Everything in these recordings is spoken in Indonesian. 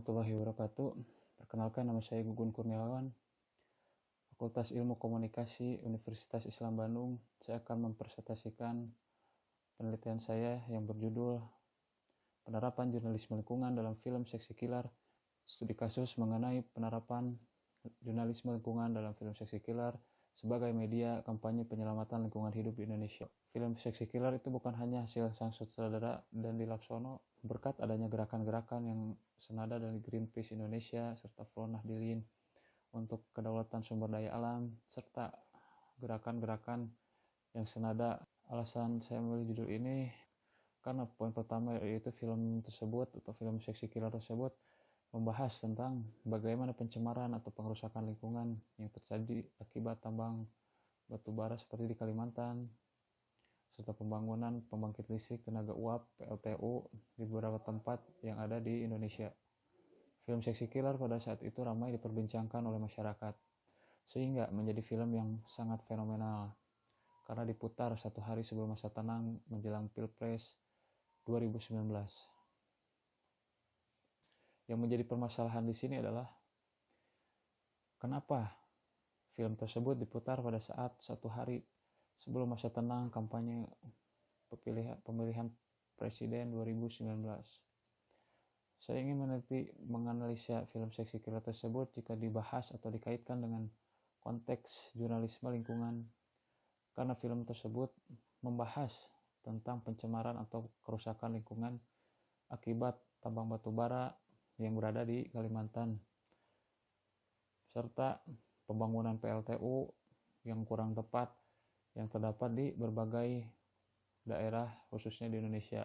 warahmatullahi wabarakatuh. Perkenalkan, nama saya Gugun Kurniawan, Fakultas Ilmu Komunikasi Universitas Islam Bandung. Saya akan mempresentasikan penelitian saya yang berjudul Penerapan Jurnalisme Lingkungan dalam Film Seksi Killer, studi kasus mengenai penerapan jurnalisme lingkungan dalam film Seksi Killer sebagai media kampanye penyelamatan lingkungan hidup di Indonesia. Film Seksi Killer itu bukan hanya hasil sang sutradara Dandi Laksono, berkat adanya gerakan-gerakan yang senada dari Greenpeace Indonesia serta Front Nahdliyin untuk kedaulatan sumber daya alam, serta gerakan-gerakan yang senada. Alasan saya memilih judul ini karena poin pertama yaitu film tersebut atau film Seksi Killer tersebut membahas tentang bagaimana pencemaran atau pengrusakan lingkungan yang terjadi akibat tambang batu bara seperti di Kalimantan, serta pembangunan pembangkit listrik tenaga uap (PLTU) di beberapa tempat yang ada di Indonesia. Film Seksi Killer pada saat itu ramai diperbincangkan oleh masyarakat, sehingga menjadi film yang sangat fenomenal karena diputar satu hari sebelum masa tenang menjelang Pilpres 2019. Yang menjadi permasalahan di sini adalah kenapa film tersebut diputar pada saat satu hari sebelum masa tenang kampanye pemilihan presiden 2019. Saya ingin menganalisa film Seksi Killer tersebut jika dibahas atau dikaitkan dengan konteks jurnalisme lingkungan, karena film tersebut membahas tentang pencemaran atau kerusakan lingkungan akibat tambang batu bara yang berada di Kalimantan, serta pembangunan PLTU yang kurang tepat yang terdapat di berbagai daerah khususnya di Indonesia.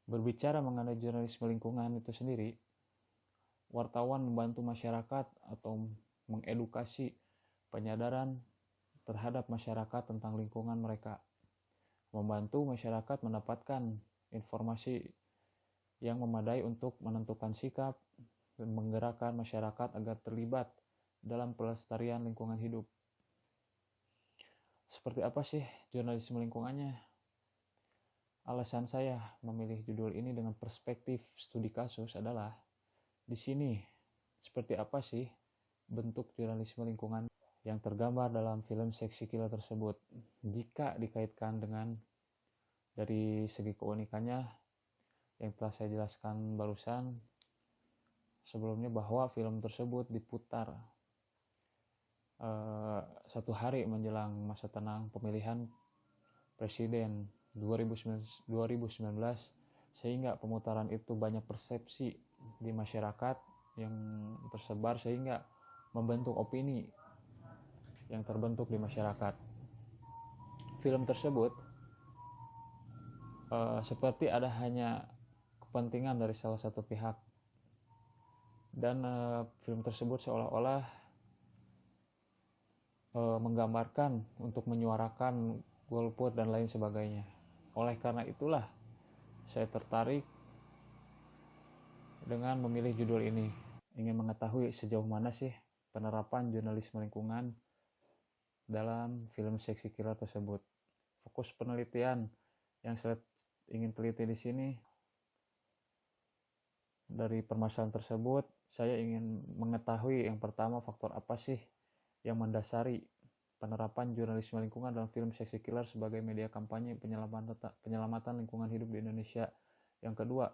Berbicara mengenai jurnalisme lingkungan itu sendiri, wartawan membantu masyarakat atau mengedukasi penyadaran terhadap masyarakat tentang lingkungan mereka, membantu masyarakat mendapatkan informasi yang memadai untuk menentukan sikap dan menggerakkan masyarakat agar terlibat dalam pelestarian lingkungan hidup. Seperti apa sih jurnalisme lingkungannya? Alasan saya memilih judul ini dengan perspektif studi kasus adalah di sini seperti apa sih bentuk jurnalisme lingkungan yang tergambar dalam film Seksi Killer tersebut. Jika dikaitkan dengan dari segi keunikannya yang telah saya jelaskan barusan sebelumnya, bahwa film tersebut diputar satu hari menjelang masa tenang pemilihan presiden 2019, sehingga pemutaran itu banyak persepsi di masyarakat yang tersebar sehingga membentuk opini yang terbentuk di masyarakat. Film tersebut seperti ada hanya kepentingan dari salah satu pihak, dan film tersebut seolah-olah menggambarkan untuk menyuarakan golput dan lain sebagainya. Oleh karena itulah saya tertarik dengan memilih judul ini, ingin mengetahui sejauh mana sih penerapan jurnalisme lingkungan dalam film Seksi Killer tersebut. Fokus penelitian yang saya ingin teliti di sini, dari permasalahan tersebut saya ingin mengetahui yang pertama, faktor apa sih yang mendasari penerapan jurnalisme lingkungan dalam film Seksi Killer sebagai media kampanye penyelamatan lingkungan hidup di Indonesia. Yang kedua,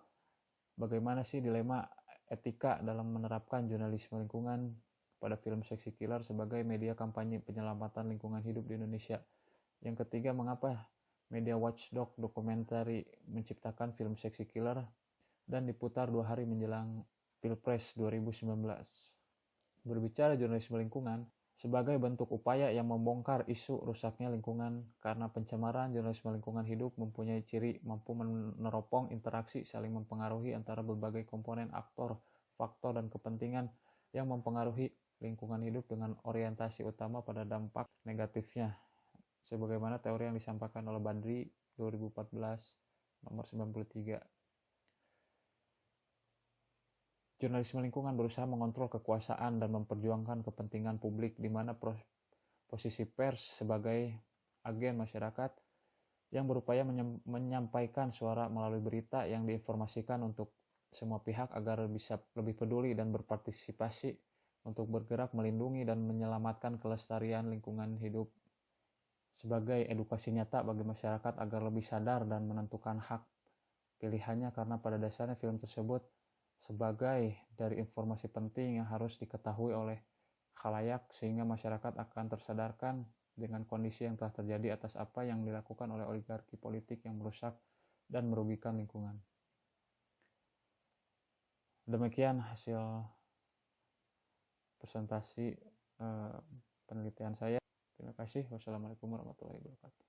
bagaimana sih dilema etika dalam menerapkan jurnalisme lingkungan pada film Seksi Killer sebagai media kampanye penyelamatan lingkungan hidup di Indonesia. Yang ketiga, mengapa media watchdog dokumentari menciptakan film Seksi Killer dan diputar 2 hari menjelang Pilpres 2019. Berbicara jurnalisme lingkungan sebagai bentuk upaya yang membongkar isu rusaknya lingkungan karena pencemaran, jurnalisme lingkungan hidup mempunyai ciri mampu meneropong interaksi saling mempengaruhi antara berbagai komponen aktor, faktor, dan kepentingan yang mempengaruhi lingkungan hidup dengan orientasi utama pada dampak negatifnya, sebagaimana teori yang disampaikan oleh Badri 2014 nomor 93. Jurnalisme lingkungan berusaha mengontrol kekuasaan dan memperjuangkan kepentingan publik, di mana posisi pers sebagai agen masyarakat yang berupaya menyampaikan suara melalui berita yang diinformasikan untuk semua pihak agar bisa lebih peduli dan berpartisipasi untuk bergerak melindungi dan menyelamatkan kelestarian lingkungan hidup sebagai edukasi nyata bagi masyarakat agar lebih sadar dan menentukan hak pilihannya, karena pada dasarnya film tersebut sebagai dari informasi penting yang harus diketahui oleh khalayak sehingga masyarakat akan tersadarkan dengan kondisi yang telah terjadi atas apa yang dilakukan oleh oligarki politik yang merusak dan merugikan lingkungan. Demikian hasil presentasi penelitian saya. Terima kasih. Wassalamualaikum warahmatullahi wabarakatuh.